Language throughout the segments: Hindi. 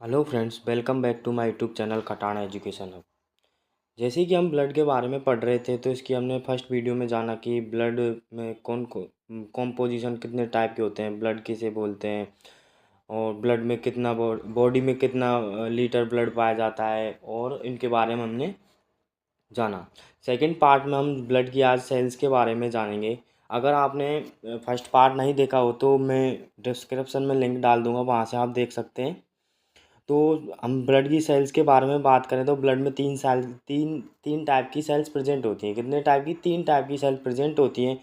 Hello friends, welcome back to my YouTube channel Khatana Education Hub. जैसे कि हम ब्लड के बारे में पढ़ रहे थे, तो इसकी हमने फर्स्ट वीडियो में जाना कि ब्लड में कौन कॉम्पोजिशन कितने टाइप के होते हैं, ब्लड किसे बोलते हैं, और ब्लड में कितना बॉडी में कितना लीटर ब्लड पाया जाता है, और इनके बारे में हमने जाना। सेकंड पार्ट में हम ब्लड की आज सेल्स के बारे में जानेंगे। अगर आपने फर्स्ट पार्ट नहीं देखा हो तो मैं डिस्क्रिप्शन में लिंक डाल दूँगा, वहाँ से आप देख सकते हैं। तो हम ब्लड की सेल्स के बारे में बात करें तो ब्लड में तीन टाइप की सेल्स प्रेजेंट होती हैं। कितने टाइप की? तीन टाइप की सेल्स प्रेजेंट होती हैं,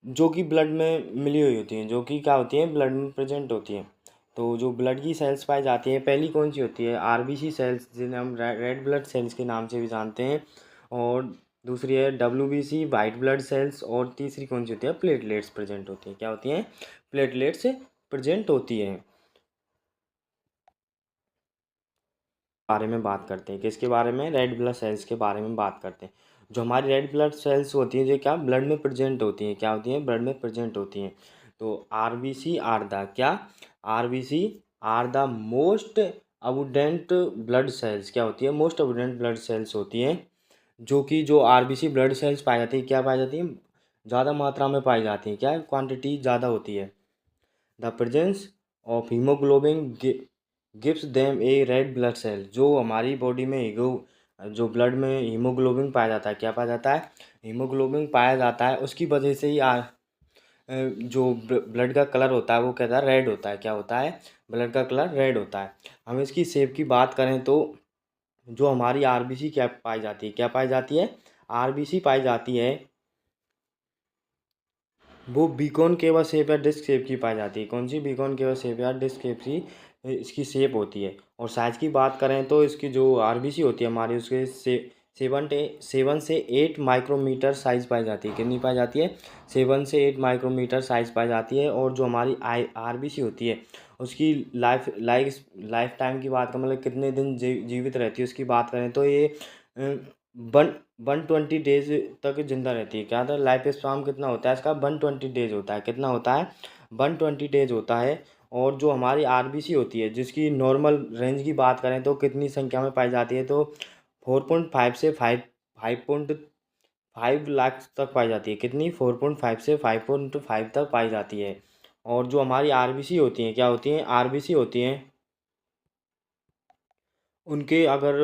जो कि ब्लड में मिली हुई होती हैं, जो कि क्या होती हैं, ब्लड में प्रेजेंट होती हैं। तो जो ब्लड की सेल्स पाई जाती हैं, पहली कौन सी होती है? आरबीसी सेल्स, जिन्हें हम रेड ब्लड सेल्स के नाम से भी जानते हैं। और दूसरी है डब्ल्यूबीसी, वाइट ब्लड सेल्स। और तीसरी कौन सी होती है? प्लेटलेट्स प्रेजेंट होती हैं। क्या होती हैं? प्लेटलेट्स प्रेजेंट होती हैं। बारे में बात करते हैं। किसके बारे में? रेड ब्लड सेल्स के बारे में बात करते हैं। जो हमारी रेड ब्लड सेल्स होती हैं, जो क्या ब्लड में प्रेजेंट होती हैं, क्या होती हैं? ब्लड में प्रेजेंट होती हैं। तो आरबीसी आर द क्या? RBC are the most abundant blood cells. क्या होती है? मोस्ट अबुडेंट ब्लड सेल्स होती हैं। जो आरबीसी ब्लड सेल्स पाई जाती है, क्या पाई जाती हैं? ज़्यादा मात्रा में पाई जाती हैं। क्या? क्वांटिटी ज़्यादा होती है। The presence of haemoglobin gives them a red blood cell. जो हमारी बॉडी में जो ब्लड में हीमोग्लोबिन पाया जाता है, क्या पाया जाता है? हीमोग्लोबिन पाया जाता है, उसकी वजह से ही जो ब्लड का कलर होता है वो कहता है रेड होता है। क्या होता है? ब्लड का कलर रेड होता है। हम इसकी शेप की बात करें तो जो हमारी आरबीसी क्या पाई जाती है? क्या पाई जाती है? आरबीसी पाई जाती है, वो बीकॉन केवा शेप या डिस्क शेप की पाई जाती है। कौन सी? बीकॉन केवा शेप या डिस्क शेप की इसकी शेप होती है। और साइज़ की बात करें तो इसकी जो आरबीसी होती है हमारी, उसके 7 से 8 माइक्रोमीटर साइज़ पाई जाती है। कितनी पाई जाती है? 7 से 8 माइक्रोमीटर साइज़ पाई जाती है। और जो हमारी आरबीसी होती है, उसकी लाइफ टाइम की बात करें, मतलब कितने दिन जीवित रहती है, उसकी बात करें तो ये वन 120 डेज तक जिंदा रहती है। क्या था? लाइफ स्पैन कितना होता है इसका? 120 डेज होता है। कितना होता है? 120 डेज होता है। और जो हमारी आरबीसी होती है, जिसकी नॉर्मल रेंज की बात करें तो कितनी संख्या में पाई जाती है? तो 4.5 से 5.5 लाख तक पाई जाती है। कितनी? 4.5 से 5.5 तक पाई जाती है। और जो हमारी आरबीसी होती हैं, क्या होती हैं? आरबीसी होती हैं, उनके अगर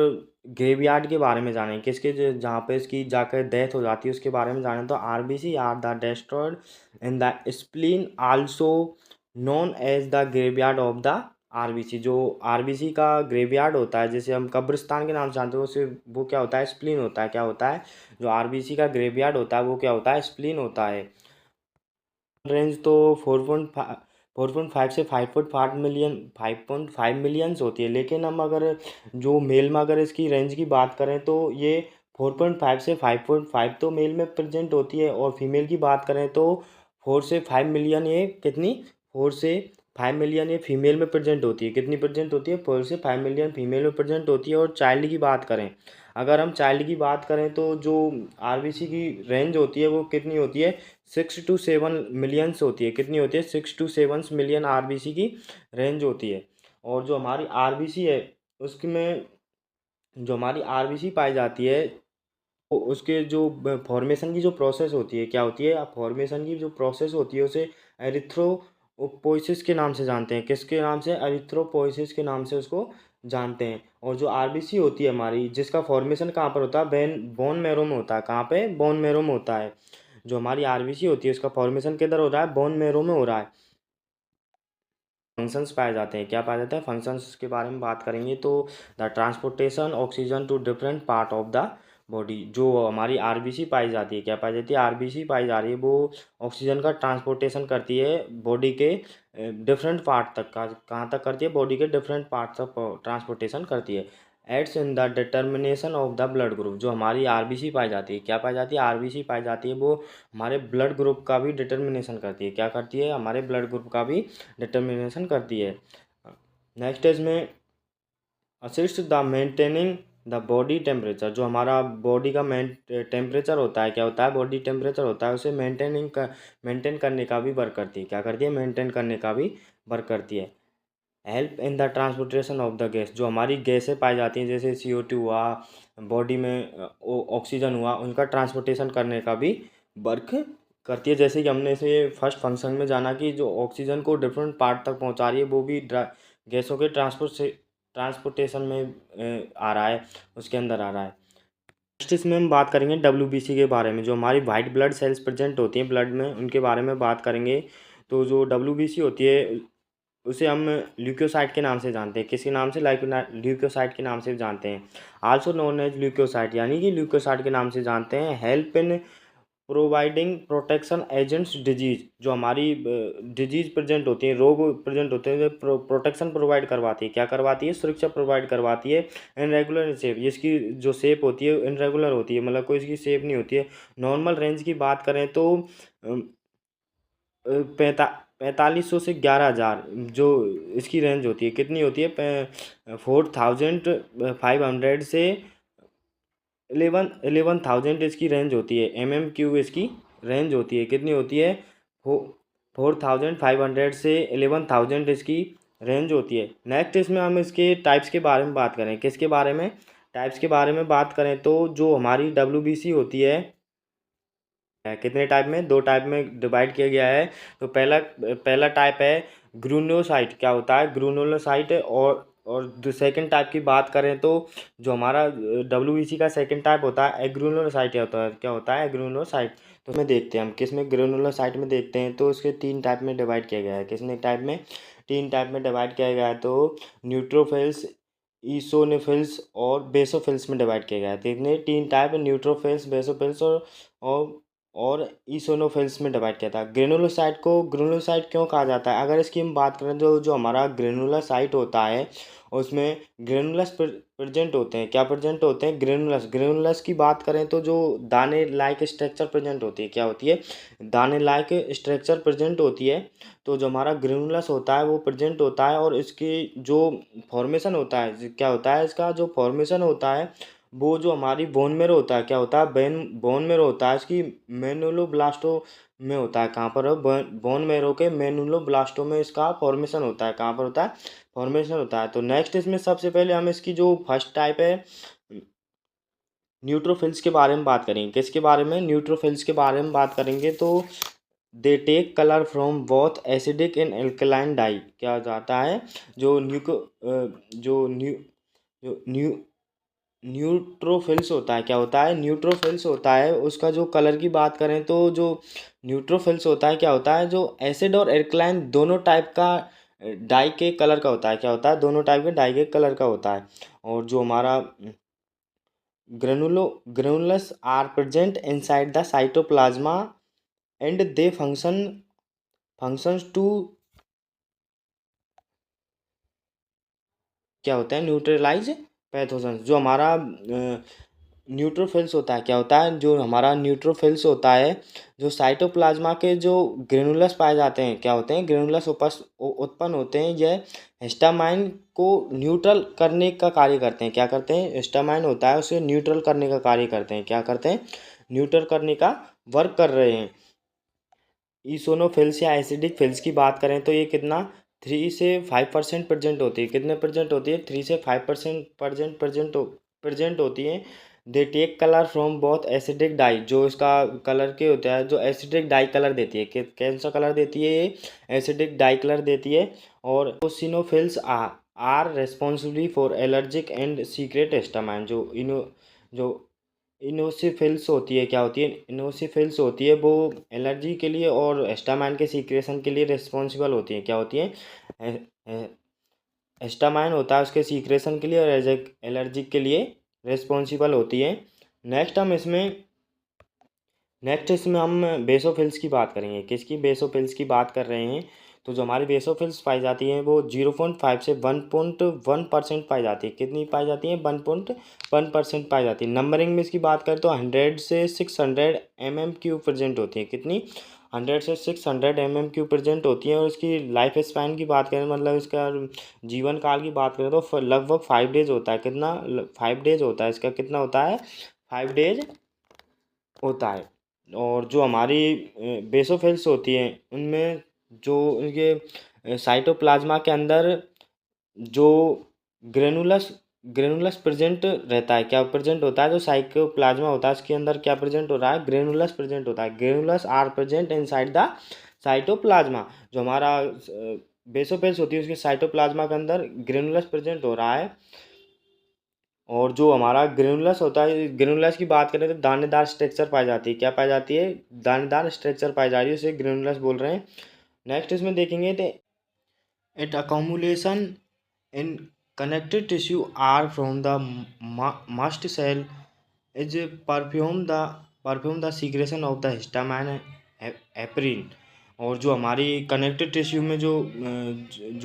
ग्रेवयार्ड के बारे में जानें, किसके जहाँ पे इसकी जाकर डेथ हो जाती है, उसके बारे में जानें तो RBC are the destroyed in the spleen, also known as the graveyard of the RBC. जो आरबीसी का ग्रेवयार्ड होता है, जैसे हम कब्रिस्तान के नाम से जानते हैं, उसे वो क्या होता है? स्प्लीन होता है। क्या होता है? जो आरबीसी का ग्रेवयार्ड होता है वो क्या होता है? स्प्लीन होता है। रेंज तो 4.5 से 5.5 मिलियंस होती है। लेकिन हम अगर जो मेल में अगर इसकी रेंज की बात करें तो ये 4.5 से 5.5 तो मेल में प्रेजेंट होती है। और फीमेल की बात करें तो 4 से 5 मिलियन, ये कितनी? 4 से 5 मिलियन ये फीमेल में प्रेजेंट होती है। कितनी प्रेजेंट होती है? 4 से 5 मिलियन फीमेल में प्रेजेंट होती है। और चाइल्ड की बात करें, अगर हम चाइल्ड की बात करें तो जो आरबीसी की रेंज होती है वो कितनी होती है? 6 to 7 मिलियंस होती है। कितनी होती है? 6 to 7 मिलियन आरबीसी की रेंज होती है। और जो हमारी आरबीसी है, उसमें जो हमारी आरबीसी पाई जाती है, वो उसके जो फॉर्मेशन की जो प्रोसेस होती है, क्या होती है? फॉर्मेशन की जो प्रोसेस होती है उसे एरिथ्रोपोइसिस के नाम से जानते हैं। किसके नाम से? एरिथ्रोपोइसिस के नाम से उसको जानते हैं। और जो आरबीसी होती है हमारी, जिसका फॉर्मेशन कहाँ पर होता है? बोन मैरो में होता है। कहाँ पे? बोन मैरो में होता है। जो हमारी आरबीसी होती है उसका फॉर्मेशन किधर हो रहा है? बोन मैरो में हो रहा है। फंक्शंस पाए जाते हैं। क्या पाए जाते हैं? फंक्शंस के बारे में बात करेंगे तो the transportation oxygen to different part of the body. जो हमारी आरबीसी पाई जाती है, क्या पाई जाती है? आरबीसी पाई जा रही है, वो ऑक्सीजन का ट्रांसपोर्टेशन करती है बॉडी के डिफरेंट पार्ट तक का। कहाँ तक करती है? बॉडी के डिफरेंट पार्ट तक ट्रांसपोर्टेशन करती है। Aids in the determination of the blood group. जो हमारी आरबीसी पाई जाती है, क्या पाई जाती है? आरबीसी पाई जाती है, वो हमारे ब्लड ग्रुप का भी डिटर्मिनेशन करती है। क्या करती है? हमारे ब्लड ग्रुप का भी डिटर्मिनेशन करती है। नेक्स्ट है इसमें assist the maintaining the body temperature. जो हमारा बॉडी का टेम्परेचर होता है, क्या होता है? बॉडी टेम्परेचर होता है, उसे मेंटेन करने का भी वर्क करती है। क्या करती है? मेंटेन करने का भी वर्क करती है। Help in the transportation of the gas, जो हमारी गैसें पाई जाती हैं जैसे CO2 हुआ, बॉडी में ऑक्सीजन हुआ, उनका ट्रांसपोर्टेशन करने का भी वर्क करती है। जैसे कि हमने इसे फर्स्ट फंक्शन में जाना कि जो ऑक्सीजन को डिफरेंट पार्ट तक पहुंचा रही है वो भी गैसों के ट्रांसपोर्टेशन में आ रहा है, उसके अंदर आ रहा है। नेक्स्ट इसमें हम बात करेंगे WBC के बारे में, जो हमारी वाइट ब्लड सेल्स प्रेजेंट होती हैं ब्लड में, उनके बारे में बात करेंगे। तो जो WBC होती है उसे हम ल्यूकोसाइट के नाम से जानते हैं। किसके नाम से? ल्यूकोसाइट के नाम से जानते हैं। आल्सो नोन एज ल्यूकोसाइट, यानी कि ल्यूकोसाइट के नाम से जानते हैं। Help in providing protection agents disease, जो हमारी डिजीज प्रेजेंट होती है, रोग प्रेजेंट होते हैं, प्रोटेक्शन प्रोवाइड करवाती है। क्या करवाती है? सुरक्षा प्रोवाइड करवाती है। इनरेगुलर शेप, इसकी जो शेप होती है इनरेगुलर होती है, मतलब कोई इसकी शेप नहीं होती है। नॉर्मल रेंज की बात करें तो 4500 से 11,000 जो इसकी रेंज होती है, कितनी होती है? 4,500 से 11,000 इसकी रेंज होती है। MM³ इसकी रेंज होती है, कितनी होती है? 4,500 से 11,000 इसकी रेंज होती है। नेक्स्ट इसमें हम इसके टाइप्स के बारे में बात करें। किसके बारे में? टाइप्स के बारे में बात करें तो जो हमारी WBC होती है कितने टाइप में? 2 टाइप में डिवाइड किया गया है। तो पहला पहला टाइप है ग्रेन्युलोसाइट। क्या होता है? ग्रेन्युलोसाइट। और सेकंड टाइप की बात करें तो जो हमारा WBC का सेकंड टाइप होता है एग्रेन्युलोसाइट होता है। क्या होता है? एग्रेन्युलोसाइट। तो इसमें देखते हैं हम किस में ग्रेन्युलोसाइट में देखते हैं तो इसके 3 टाइप में डिवाइड किया गया है। किसने टाइप में? 3 टाइप में डिवाइड किया गया है। तो न्यूट्रोफिल्स, ईसोनोफिल्स और बेसोफिल्स में डिवाइड किया गया है। तो इतने 3 टाइप है, न्यूट्रोफिल्स, बेसोफिल्स और और ईसोनोफिल्स में डिवाइड किया था। ग्रेनुलोसाइट को ग्रेनुलोसाइट क्यों कहा जाता है? अगर इसकी हम बात करें तो जो हमारा ग्रेनुलोसाइट होता है उसमें ग्रेनुलस प्रेजेंट होते हैं। क्या प्रेजेंट होते हैं? ग्रेनुलस। ग्रेनुलस की बात करें तो जो दाने लाइक स्ट्रक्चर प्रेजेंट होती है। क्या होती है? दाने लाइक स्ट्रक्चर प्रेजेंट होती है। तो जो हमारा ग्रेनुलस होता है वो प्रेजेंट होता है और इसकी जो फॉर्मेशन होता है, क्या होता है इसका जो फॉर्मेशन होता है वो जो हमारी बोन मेरो होता है। क्या होता है? बोन मेरो होता है इसकी मेनुलोब्लास्टो में होता है। कहाँ पर? बोन मेरो के मेनुलोब्लास्टो में इसका फॉर्मेशन होता है। कहाँ पर होता है? फॉर्मेशन होता है। तो नेक्स्ट इसमें सबसे पहले हम इसकी जो फर्स्ट टाइप है न्यूट्रोफिल्स के बारे में बात करेंगे। किसके बारे में? न्यूट्रोफिल्स के बारे में बात करेंगे। तो they take colour from both acidic and alkaline dye. क्या जाता है? जो जो न्यू न्यूट्रोफिल्स होता है। क्या होता है? न्यूट्रोफिल्स होता है। उसका जो कलर की बात करें तो जो न्यूट्रोफिल्स होता है क्या होता है? जो एसिड और एल्कलाइन दोनों टाइप का डाई के कलर का होता है। क्या होता है? दोनों टाइप के डाई के कलर का होता है। और जो हमारा granules are present inside the cytoplasm and they functions to क्या होता है? Neutralize pathogens. जो हमारा न्यूट्रोफिल्स होता है। क्या होता है? जो हमारा न्यूट्रोफिल्स होता है जो साइटोप्लाज्मा के जो ग्रेनुलस पाए जाते हैं। क्या होते हैं? ग्रेनुलस उत्पन्न होते हैं। यह हिस्टामाइन को न्यूट्रल करने का कार्य करते हैं। क्या करते हैं? हिस्टामाइन होता है उसे न्यूट्रल करने का कार्य करते हैं। क्या करते हैं? न्यूट्रल करने का वर्क कर रहे हैं। ईसोनोफिल्स या एसिडिक फिल्स की बात करें तो ये कितना 3 से 5% प्रेजेंट होती है। कितने प्रेजेंट होती है? 3 से 5% प्रेजेंट होती है। They take colour from both acidic dye, जो इसका कलर के होता है जो एसिडिक डाई कलर देती है। कौन सा कलर देती है ये? एसिडिक डाई कलर देती है। और eosinophils are responsibly for allergic and secrete histamine. जो इनोसिफिल्स होती है। क्या होती है? इनोसिफिल्स होती है वो एलर्जी के लिए और हिस्टामाइन के सीक्रेशन के लिए रिस्पॉन्सिबल होती है। क्या होती है? हिस्टामाइन होता है उसके सीक्रेशन के लिए और एलर्जी के लिए रिस्पॉन्सिबल होती है। नेक्स्ट हम इसमें नेक्स्ट इसमें हम बेसोफिल्स की बात करेंगे। किसकी? बेसोफिल्स की बात कर रहे हैं। तो जो हमारी बेसोफिल्स पाई जाती हैं वो 0.5 से 1.1% पाई जाती है। कितनी पाई जाती है? 1.1% पाई जाती है। नंबरिंग में इसकी बात करें तो 100 से 600 MM³ प्रेजेंट होती है। कितनी? 100 से 600 MM³ प्रेजेंट होती है। और इसकी लाइफ स्पैन की बात करें, मतलब इसका जीवन काल की बात करें तो लगभग 5 डेज होता है। कितना? 5 डेज होता है। इसका कितना होता है? 5 डेज होता है। और जो हमारी बेसोफिल्स होती हैं उनमें जो उनके साइटोप्लाज्मा के अंदर जो ग्रेनुलस ग्रेनुलस प्रेजेंट रहता है, क्या प्रेजेंट होता है, जो साइटोप्लाज्मा होता है उसके अंदर क्या प्रेजेंट हो रहा है, ग्रेनुलस प्रेजेंट होता है। Granules are present inside the cytoplasm. जो हमारा बेसोफिल्स होती है उसके साइटोप्लाज्मा के अंदर ग्रेनुलस प्रेजेंट हो रहा है। और जो हमारा ग्रेनुलस होता है, ग्रेनुलस की बात करें तो दानेदार स्ट्रक्चर पाई जाती है, क्या पाई जाती है, दानेदार स्ट्रक्चर पाई जा रही है, उसे ग्रेनुलस बोल रहे हैं। नेक्स्ट इसमें देखेंगे तो it accumulation in connective tissue are from the mast cell is perfume the secretion of the histamine heparin। और जो हमारी कनेक्टिव टिश्यू में जो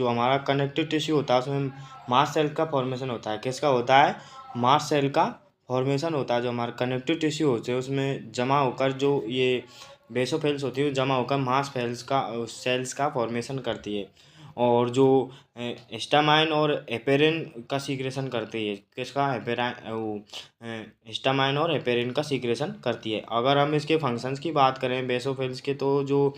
हमारा कनेक्टिव टिश्यू होता है उसमें मास्ट सेल का फॉर्मेशन होता है। किसका होता है, मास्ट सेल का फॉर्मेशन होता है। जो हमारे कनेक्टिव टिश्यू होते हैं उसमें जमा होकर जो ये बेसोफिल्स होती है जमा होकर मास्ट सेल्स का फॉर्मेशन करती है। और जो हिस्टामाइन और हेपेरिन का सीक्रेशन करती है। किसका, हिस्टामाइन और हेपेरिन का सीक्रेशन करती है। अगर हम इसके फंक्शंस की बात करें बेसोफिल्स के, तो जो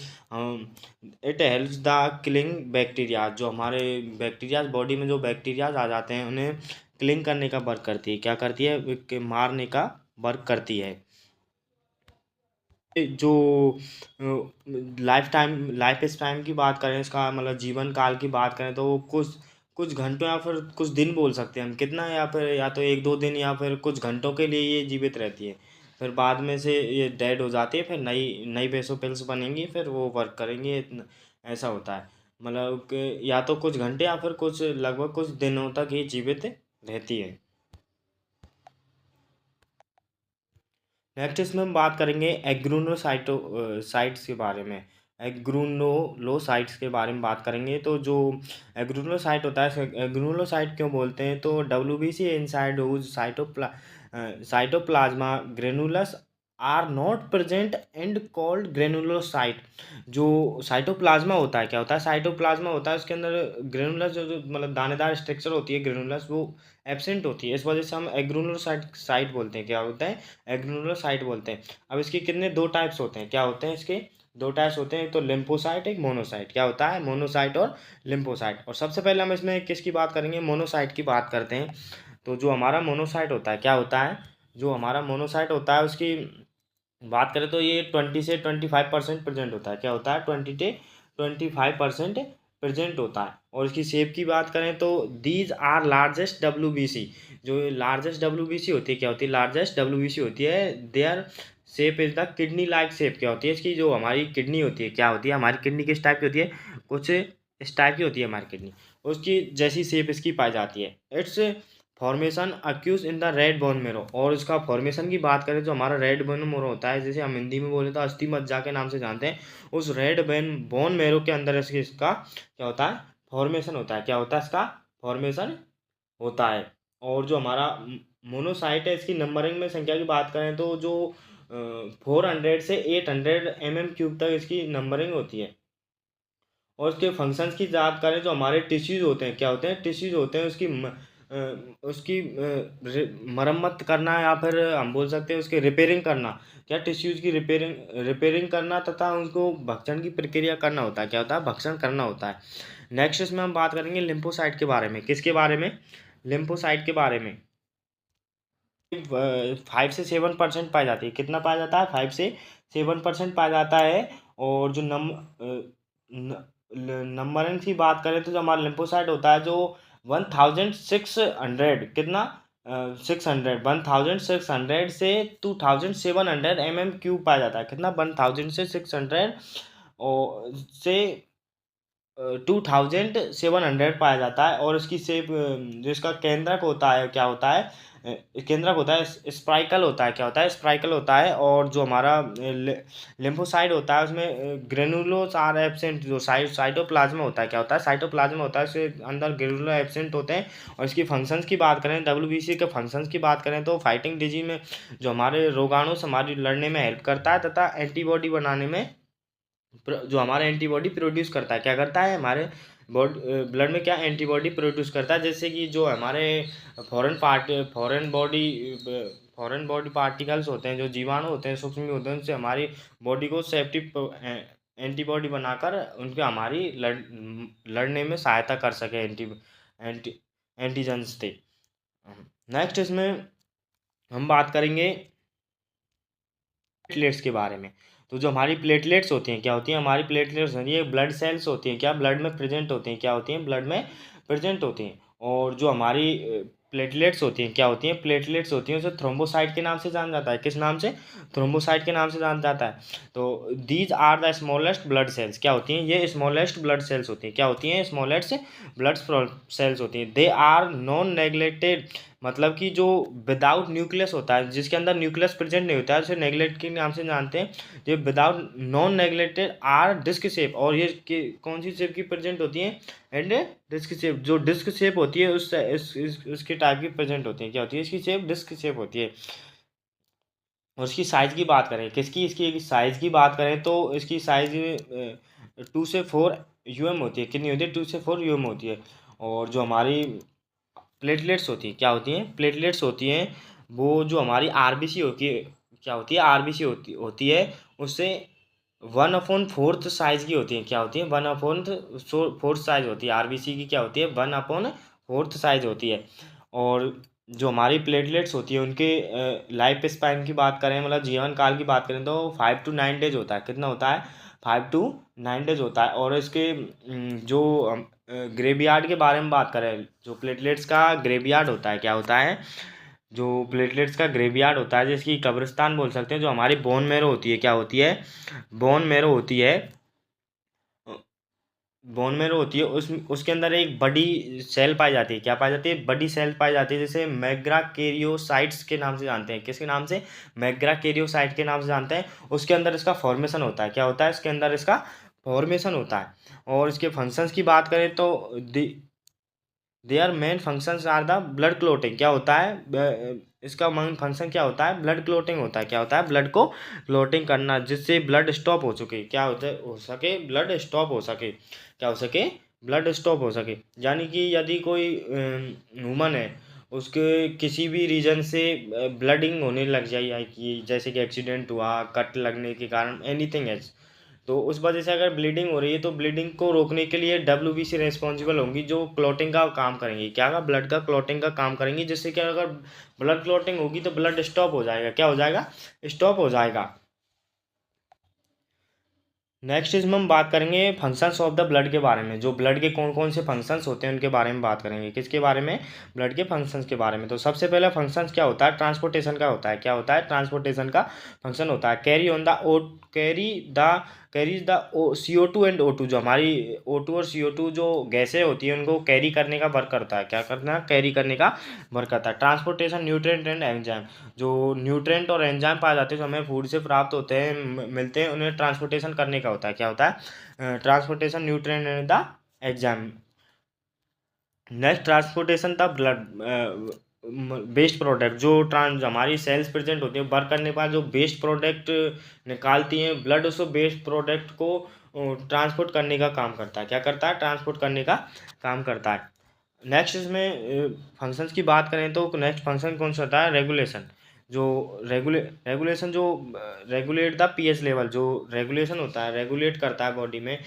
it helps the killing bacteria. जो हमारे बैक्टीरिया बॉडी में जो बैक्टीरियाज आ जाते हैं उन्हें किलिंग करने का वर्क करती है। क्या करती है, मारने का वर्क करती है। जो लाइफ स्पैन की बात करें, इसका मतलब जीवन काल की बात करें, तो वो कुछ कुछ घंटों या फिर कुछ दिन बोल सकते हैं हम, कितना, या फिर या तो 1-2 दिन या फिर कुछ घंटों के लिए ये जीवित रहती है। फिर बाद में से ये डेड हो जाती है, फिर नई नई बेसोफिल्स बनेंगी, फिर वो वर्क करेंगे। ऐसा होता है, मतलब कि या तो कुछ घंटे या फिर कुछ लगभग कुछ दिनों तक ये जीवित रहती है। नेक्स्ट इसमें हम बात करेंगे साइट्स के बारे में। एग्रूनोलोसाइट्स के बारे में बात करेंगे। तो जो एग्रूनोसाइट होता है, एग्रूनोसाइट क्यों बोलते हैं, तो WBC inside whose cytoplasm granules are not present and called granulocyte. जो साइटोप्लाज्मा होता है, क्या होता है, साइटोप्लाज्मा होता है उसके अंदर ग्रेनुलस जो मतलब दानेदार स्ट्रक्चर होती है ग्रेनुलस, वो एब्सेंट होती है। इस वजह से हम एग्रूनोसाइट साइट बोलते हैं। क्या होता है, एग्रूनोसाइट बोलते हैं। अब इसके कितने दो टाइप्स होते हैं, क्या होते हैं इसके दो टाइप्स होते हैं, एक तो लिम्फोसाइट, एक मोनोसाइट। क्या होता है, मोनोसाइट और लिम्फोसाइट। और सबसे पहले हम इसमें किसकी बात करेंगे, मोनोसाइट की बात करते हैं। तो जो हमारा मोनोसाइट होता है, क्या होता है, जो हमारा मोनोसाइट होता है उसकी बात करें तो ये 20 से 25% प्रेजेंट होता है। क्या होता है, 20 से 25% प्रेजेंट होता है। और इसकी शेप की बात करें तो दीज आर लार्जेस्ट डब्ल्यूबीसी। जो लार्जेस्ट डब्ल्यूबीसी होती है, क्या होती है, लार्जेस्ट डब्ल्यूबीसी होती है, their shape is the kidney like shape. क्या होती है इसकी, जो हमारी किडनी होती है, क्या होती है, हमारी किडनी किस टाइप की होती है, कुछ इस टाइप की होती है हमारी किडनी, उसकी जैसी शेप इसकी पाई जाती है। Its formation occurs in the red bone marrow. और इसका फॉर्मेशन की बात करें, जो हमारा रेड बोन मेरो होता है, जैसे हम हिंदी में बोले तो अस्थि मज्जा के नाम से जानते हैं, उस रेड बोन मेरो के अंदर इसका क्या होता है, फॉर्मेशन होता है। क्या होता है, इसका फॉर्मेशन होता है। और जो हमारा मोनोसाइट है, इसकी नंबरिंग में संख्या की बात करें तो जो 400 से 800 mm³ तक इसकी नंबरिंग होती है। और उसके फंक्शंस की बात करें, जो हमारे टिश्यूज होते हैं, क्या होते हैं, टिश्यूज होते हैं, उसकी मरम्मत करना, या फिर हम बोल सकते हैं उसके रिपेयरिंग करना। क्या, टिश्यूज की रिपेयरिंग करना तथा उनको भक्षण की प्रक्रिया करना होता है। क्या होता है, भक्षण करना होता है। नेक्स्ट इसमें हम बात करेंगे लिम्फोसाइट के बारे में। किसके बारे में, लिम्फोसाइट के बारे में। 5 से 7% पाया जाती है। कितना पाया जाता है, 5 से 7% पाया जाता है। और जो नंबरिंग की बात करें तो जो हमारा लिम्फोसाइट होता है, जो 1600, कितना, 1600 से 2700 mm³ पाया जाता है। कितना, 1600 और से 2700 पाया जाता है। और इसकी शेप, जो इसका केंद्रक होता है, क्या होता है, केंद्रक होता है, स्पाइकल होता है। क्या होता है, स्पाइकल होता है। और जो हमारा लिम्फोसाइट होता है उसमें ग्रेनुलोस आर एब्सेंट। जो साइटोप्लाज्मा होता है, क्या होता है, साइटोप्लाज्मा होता है, उसके अंदर ग्रेनुलो एब्सेंट होते हैं। और इसकी फंक्शंस की बात करें, डब्ल्यूबीसी के फंक्शंस की बात करें तो फाइटिंग डिजीज में, जो हमारे रोगाणु से हमारी लड़ने में हेल्प करता है, तथा एंटीबॉडी बनाने में, जो हमारा एंटीबॉडी प्रोड्यूस करता है। क्या करता है, हमारे ब्लड में क्या एंटीबॉडी प्रोड्यूस करता है। जैसे कि जो हमारे फॉरेन बॉडी पार्टिकल्स होते हैं, जो जीवाणु होते हैं, सूक्ष्म होते हैं, उनसे हमारी बॉडी को सेफ्टी एंटीबॉडी बनाकर उनके हमारी लड़ने में सहायता कर सके। एंटीजन्स थे। नेक्स्ट इसमें हम बात करेंगे प्लेटलेट्स के बारे में। तो जो हमारी प्लेटलेट्स होती हैं, क्या होती हैं? हमारी प्लेटलेट्स होती हैं, ब्लड सेल्स होती हैं, क्या ब्लड में प्रेजेंट होती हैं, क्या होती हैं? ब्लड में प्रेजेंट होती हैं। और जो हमारी प्लेटलेट्स होती हैं, क्या होती हैं? प्लेटलेट्स होती हैं, उसे थ्रोम्बोसाइट के नाम से जाना जाता है। किस नाम से? थ्रोम्बोसाइट के नाम से जाना जाता है। तो these are the smallest blood cells. क्या होती हैं? ये स्मॉलेस्ट ब्लड सेल्स होती हैं। क्या होती हैं? स्मॉलेस्ट ब्लड सेल्स होती हैं। दे आर नॉन नेग्लेक्टेड, मतलब कि जो विदाउट न्यूक्लियस होता है, जिसके अंदर न्यूक्लियस प्रेजेंट नहीं होता है, उसे नेग्लेक्ट के नाम से जानते हैं। ये without non neglected are disc shape, और ये कौन सी शेप की प्रेजेंट होती है? And disc shape. जो डिस्क शेप होती है उसके टाइप की प्रेजेंट होती है। क्या होती है? इसकी शेप डिस्क शेप होती है। और इसकी साइज़ की बात करें, किसकी? इसकी साइज़ की बात करें तो इसकी साइज़ 2 से 4 UM होती है। कितनी होती है? 2 से 4 UM होती है। और जो हमारी प्लेटलेट्स होती हैं, क्या होती हैं? प्लेटलेट्स होती हैं वो जो हमारी आरबीसी होती है, क्या होती है? आरबीसी होती है, उससे 1/4 साइज़ की होती है। क्या होती है? 1/4 साइज़ होती है आरबीसी की। क्या होती है? 1/4 साइज़ होती है। और जो हमारी प्लेटलेट्स होती है उनके लाइफ स्पैन की बात करें, मतलब जीवन काल की बात करें, तो 5 to 9 डेज होता है। कितना होता है? 5 to 9 डेज होता है। और इसके जो ग्रेवयार्ड के बारे में बात करें, जो प्लेटलेट्स का ग्रेवयार्ड होता है, क्या होता है? जो प्लेटलेट्स का ग्रेवयार्ड होता है, जिसकी कब्रिस्तान बोल सकते हैं, जो हमारी बोन मैरो होती है, क्या होती है? बोन मैरो होती है। बोन मैरो होती है, उसके अंदर एक बड़ी सेल पाई जाती है। क्या पाई जाती है? बड़ी सेल पाई जाती है, जिसे मैग्राकेरियोसाइट्स के नाम से जानते हैं। किसके नाम से? मैग्राकेरियोसाइट के नाम से जानते हैं। उसके अंदर इसका फॉर्मेशन होता है। क्या होता है? इसके अंदर इसका फॉर्मेशन होता है। और इसके फंक्शंस की बात करें तो their main functions are the blood clotting. क्या होता है? इसका मेन फंक्शन क्या होता है? ब्लड क्लोटिंग होता है। क्या होता है? ब्लड को क्लोटिंग करना, जिससे ब्लड स्टॉप हो सके। क्या होता है? हो सके ब्लड स्टॉप हो सके। क्या हो सके? ब्लड स्टॉप हो सके। यानी कि यदि कोई ह्यूमन है, उसके किसी भी रीजन से ब्लडिंग होने लग जाए, कि जैसे कि एक्सीडेंट हुआ, कट लगने के कारण, एनीथिंग एल्स, तो उस वजह से अगर ब्लीडिंग हो रही है, तो ब्लीडिंग को रोकने के लिए WBC रिस्पॉन्सिबल होंगी, जो क्लॉटिंग का काम करेंगी। क्या का? ब्लड का क्लॉटिंग का काम करेंगी, जिससे कि अगर ब्लड क्लॉटिंग होगी तो ब्लड स्टॉप हो जाएगा। क्या हो जाएगा? स्टॉप हो जाएगा। नेक्स्ट इसमें हम बात करेंगे फंक्शंस ऑफ द ब्लड के बारे में। जो ब्लड के कौन कौन से फंक्शंस होते हैं उनके बारे में बात करेंगे। किसके बारे में? ब्लड के फंक्शंस के बारे में। तो सबसे पहले फंक्शंस क्या होता है? ट्रांसपोर्टेशन का होता है। क्या होता है? ट्रांसपोर्टेशन का फंक्शन होता है। Carries the CO2 and O2। जो हमारी O2 और CO2 जो गैसें होती हैं, उनको कैरी करने का वर्क करता है। क्या करना? कैरी करने का वर्क करता है। Transportation nutrient and enzyme. जो न्यूट्रिएंट और एंजाइम पाए जाते हैं, जो हमें फूड से प्राप्त होते हैं, मिलते हैं, उन्हें ट्रांसपोर्टेशन करने का होता है। क्या होता है? Transportation nutrient and the enzyme. Next transportation था ब्लड वेस्ट प्रोडक्ट। जो हमारी सेल्स प्रेजेंट होती है, वर्क करने के बाद जो वेस्ट प्रोडक्ट निकालती हैं ब्लड, उस वेस्ट प्रोडक्ट को ट्रांसपोर्ट करने का काम करता है। क्या करता है? ट्रांसपोर्ट करने का काम करता है। नेक्स्ट इसमें फंक्शंस की बात करें तो नेक्स्ट फंक्शन कौन सा होता है? रेगुलेशन। जो रेगुलेशन जो रेगुलेट द पीएच लेवल, जो रेगुलेशन होता है, रेगुलेट करता है बॉडी में।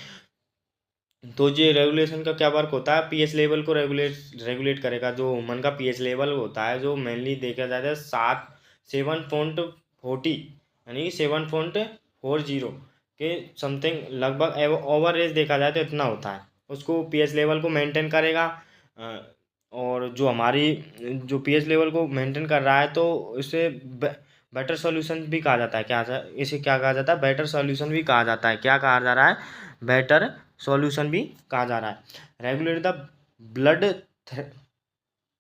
तो ये रेगुलेशन का क्या वर्क होता है? पीएच लेवल को रेगुलेट करेगा। जो ह्यूमन का पीएच लेवल होता है, जो मेनली देखा जाता है 7.40, यानी कि 7.40 के समथिंग, लगभग ओवर एज देखा जाए तो इतना होता है। उसको पीएच लेवल को मेंटेन करेगा। और जो हमारी जो पीएच लेवल को मेंटेन कर रहा है, तो इसे बेटर सॉल्यूशन भी कहा जाता है। इसे क्या कहा जाता है? बेटर सॉल्यूशन भी कहा जाता है। क्या कहा जा रहा है? बेटर सॉल्यूशन भी कहा जा रहा है। Regulate the blood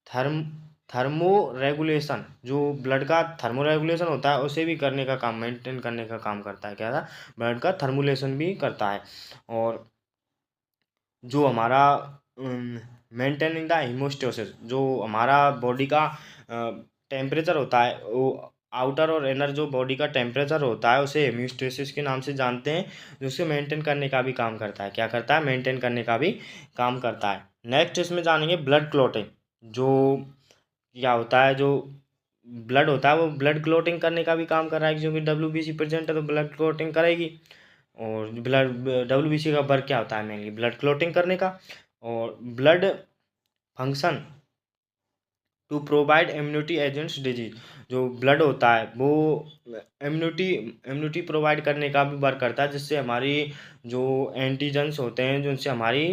therm thermoregulation. जो ब्लड का थर्मो रेगुलेशन होता है, उसे भी करने का काम, मेंटेन करने का काम करता है। क्या था? ब्लड का थर्मुलेशन भी करता है। और जो हमारा मेंटेनिंग द हीमोस्टेसिस, जो हमारा बॉडी का टेम्परेचर होता है, वो आउटर और इनर जो बॉडी का टेम्परेचर होता है, उसे हेमियोस्टेसिस के नाम से जानते हैं, जो उसे मेंटेन करने का भी काम करता है। क्या करता है? मेंटेन करने का भी काम करता है। नेक्स्ट इसमें जानेंगे ब्लड क्लॉटिंग। जो क्या होता है? जो ब्लड होता है, वो ब्लड क्लॉटिंग करने का भी काम कर रहा है, क्योंकि WBC प्रेजेंट है तो ब्लड क्लॉटिंग करेगी। और WBC का वर्क क्या होता है? मेनली ब्लड क्लॉटिंग करने का। और blood function to provide immunity against disease. जो ब्लड होता है वो इम्यूनिटी इम्यूनिटी प्रोवाइड करने का भी वर्क करता है, जिससे हमारी जो एंटीजन्स होते हैं जो उनसे हमारी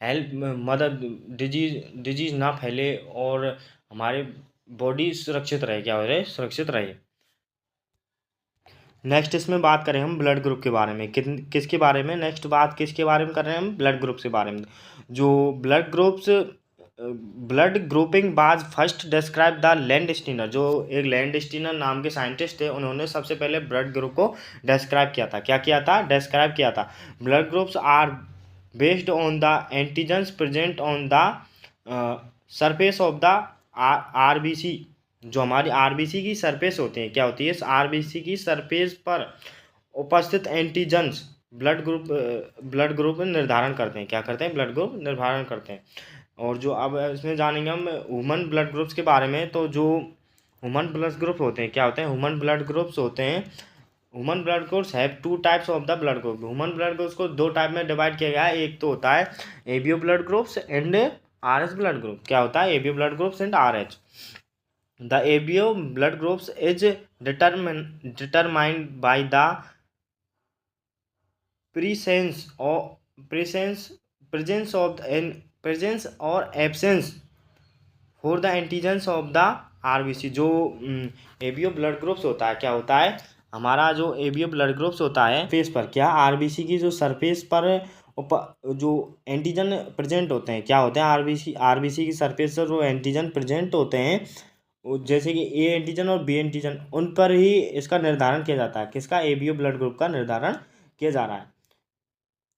हेल्प मदद डिजीज डिजीज ना फैले और हमारे बॉडी सुरक्षित रहे, क्या हो रहे सुरक्षित रहे। नेक्स्ट इसमें बात करें हम ब्लड ग्रुप के बारे में, किसके बारे में, नेक्स्ट बात किसके बारे में कर रहे हैं हम, ब्लड ग्रुप के बारे में। जो ब्लड ग्रुप्स ब्लड ग्रुपिंग बाज फर्स्ट डिस्क्राइब द लैंडस्टीनर। जो एक लैंडस्टीनर नाम के साइंटिस्ट थे, उन्होंने सबसे पहले ब्लड ग्रुप को डिस्क्राइब किया था। क्या किया था, डिस्क्राइब किया था। Blood groups are based on the antigens present on the surface of the RBC. जो हमारी आरबीसी की सरफेस होती है, क्या होती है, इस आरबीसी की सरफेस पर उपस्थित एंटीजन्स ब्लड ग्रुप निर्धारण करते हैं। क्या करते हैं, ब्लड ग्रुप निर्धारण करते हैं। और जो अब इसमें जानेंगे हम ह्यूमन ब्लड ग्रुप्स के बारे में। तो जो ह्यूमन ब्लड ग्रुप होते हैं, क्या होते हैं, ह्यूमन ब्लड ग्रुप्स होते हैं। Human blood groups have two types of the blood group. Human blood groups को दो टाइप में डिवाइड किया गया है। एक तो होता है ABO blood groups and Rh blood group. क्या होता है, ABO blood groups and Rh. The ABO blood groups is determined by the presence और प्रेजेंस और absence for the antigens of the RBC. जो एबीओ ब्लड ग्रुप्स होता है, क्या होता है, हमारा जो एबीओ ब्लड ग्रुप्स होता है फेस पर, क्या आरबीसी की जो सरफेस पर जो एंटीजन प्रेजेंट होते हैं, क्या होते हैं, आरबीसी की सरफेस पर जो एंटीजन प्रेजेंट होते हैं, जैसे कि ए एंटीजन और बी एंटीजन, उन पर ही इसका निर्धारण किया जाता है। किसका, एबीओ ब्लड ग्रुप का निर्धारण किया जा रहा है।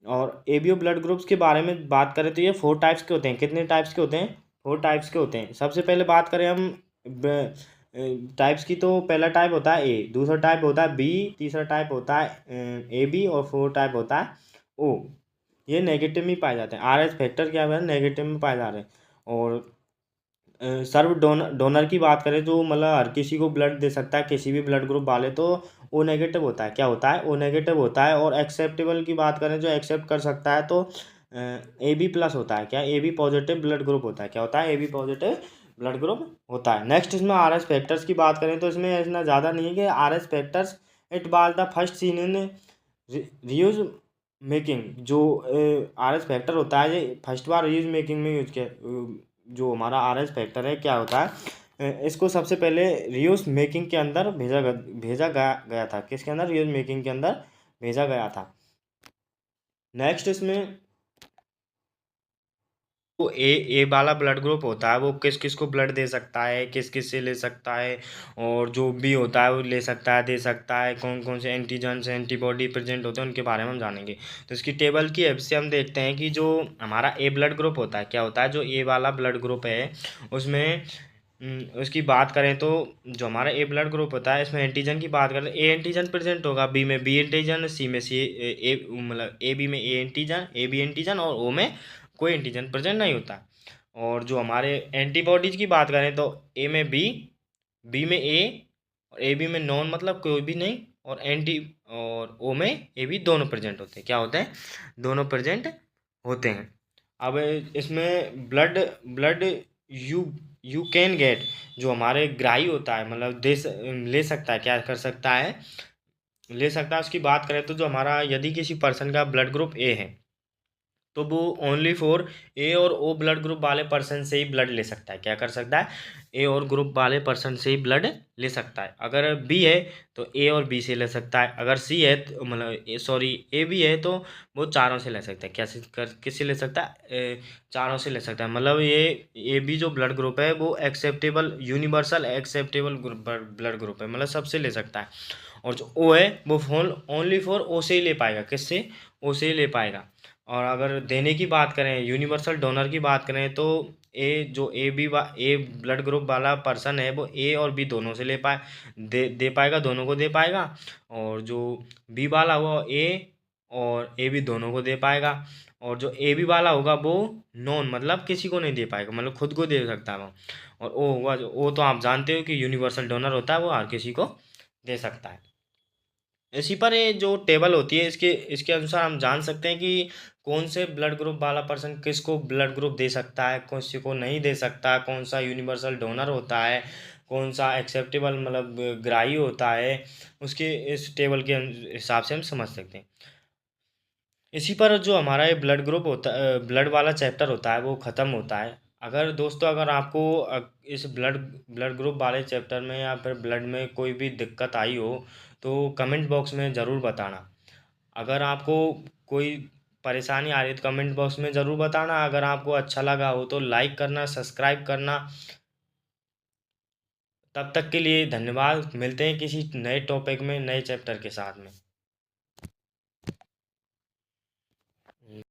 और एबीओ ब्लड ग्रुप्स के बारे में बात करें तो ये 4 टाइप्स के होते हैं। कितने टाइप्स के होते हैं, 4 टाइप्स के होते हैं। सबसे पहले बात करें हम टाइप्स की, तो पहला टाइप होता है ए, दूसरा टाइप होता है बी, तीसरा टाइप होता है ए बी, और 4 टाइप होता है ओ। ये नेगेटिव में पाए जाते हैं। आर एच फैक्टर क्या है, नेगेटिव में पाए जा रहे हैं। और सर्व डोनर की बात करें जो मतलब हर किसी को ब्लड दे सकता है, किसी भी ब्लड ग्रुप वाले, तो ओ नेगेटिव होता है। क्या होता है, ओ नेगेटिव होता है। और एक्सेप्टेबल की बात करें जो एक्सेप्ट कर सकता है, तो ए बी प्लस होता है। क्या, A B positive blood group होता है। क्या होता है, A B positive blood group होता है। नेक्स्ट इसमें आर एस फैक्टर्स की बात करें तो इसमें इतना ज़्यादा नहीं है कि R S factors it was the first seen in reuse making. जो आर एस फैक्टर होता है ये फर्स्ट बार रियूज मेकिंग में यूज किया। जो हमारा आर एस फैक्टर है, क्या होता है, इसको सबसे पहले रियूज मेकिंग के अंदर भेजा गया था। किसके अंदर, रियूज मेकिंग के अंदर भेजा गया था। नेक्स्ट इसमें वो ए वाला ब्लड ग्रुप होता है वो किस किस को ब्लड दे सकता है, किस किस से ले सकता है। और जो बी होता है वो ले सकता है, दे सकता है, कौन कौन से एंटीजन्स एंटीबॉडी प्रेजेंट होते हैं उनके बारे में हम जानेंगे। तो इसकी टेबल की हेल्प से हम देखते हैं कि जो हमारा ए ब्लड ग्रुप होता है, क्या होता है, जो ए वाला ब्लड ग्रुप है उसमें उसकी बात करें तो जो हमारा ए ब्लड ग्रुप होता है इसमें एंटीजन की बात करें, ए एंटीजन प्रेजेंट होगा, बी में बी एंटीजन, सी में सी ए मतलब ए बी में ए बी एंटीजन, और ओ में कोई एंटीजन प्रेजेंट नहीं होता। और जो हमारे एंटीबॉडीज की बात करें तो ए में बी में ए, और ए बी में नॉन मतलब कोई भी नहीं, और ओ में ए बी दोनों प्रेजेंट होते हैं। क्या होते हैं, दोनों प्रेजेंट होते हैं। अब इसमें blood blood you you can get, जो हमारे ग्राही होता है मतलब ले सकता है, क्या कर सकता है, ले सकता है। उसकी बात करें तो जो हमारा यदि किसी पर्सन का ब्लड ग्रुप ए है तो वो ओनली फॉर ए और ओ ब्लड ग्रुप वाले पर्सन से ही ब्लड ले सकता है। क्या कर सकता है, ए और ग्रुप वाले पर्सन से ही ब्लड ले सकता है। अगर बी है तो ए और बी से ले सकता है। अगर सी है तो मतलब सॉरी ए बी है तो वो चारों से ले सकता है। किससे ले सकता है, चारों से ले सकता है। मतलब ये ए बी जो ब्लड ग्रुप है वो acceptable universal acceptable blood group है, मतलब सबसे ले सकता है। और जो ओ है वो ओनली फॉर ओ से ही ले पाएगा। किससे, ओ से ही ले पाएगा। और अगर देने की बात करें, यूनिवर्सल डोनर की बात करें, तो ए ब्लड ग्रुप वाला पर्सन है वो ए और बी दोनों से दे पाएगा, दोनों को दे पाएगा। और जो बी वाला हुआ ए और ए बी दोनों को दे पाएगा। और जो ए बी वाला होगा वो नॉन मतलब किसी को नहीं दे पाएगा, मतलब खुद को दे सकता है वो। और ओ होगा, जो ओ तो आप जानते हो कि यूनिवर्सल डोनर होता है, वो हर किसी को दे सकता है। इसी पर ये जो टेबल होती है इसके इसके अनुसार हम जान सकते हैं कि कौन से ब्लड ग्रुप वाला पर्सन किसको ब्लड ग्रुप दे सकता है, किसी को नहीं दे सकता, कौन सा यूनिवर्सल डोनर होता है, कौन सा एक्सेप्टेबल मतलब ग्राही होता है, उसके इस टेबल के हिसाब से हम समझ सकते हैं। इसी पर जो हमारा ये ब्लड ग्रुप होता ब्लड वाला चैप्टर होता है वो ख़त्म होता है। अगर दोस्तों अगर आपको इस ब्लड ब्लड ग्रुप वाले चैप्टर में या फिर ब्लड में कोई भी दिक्कत आई हो तो कमेंट बॉक्स में ज़रूर बताना। अगर आपको कोई परेशानी आ रही है तो कमेंट बॉक्स में ज़रूर बताना। अगर आपको अच्छा लगा हो तो लाइक करना, सब्सक्राइब करना। तब तक के लिए धन्यवाद। मिलते हैं किसी नए टॉपिक में, नए चैप्टर के साथ में।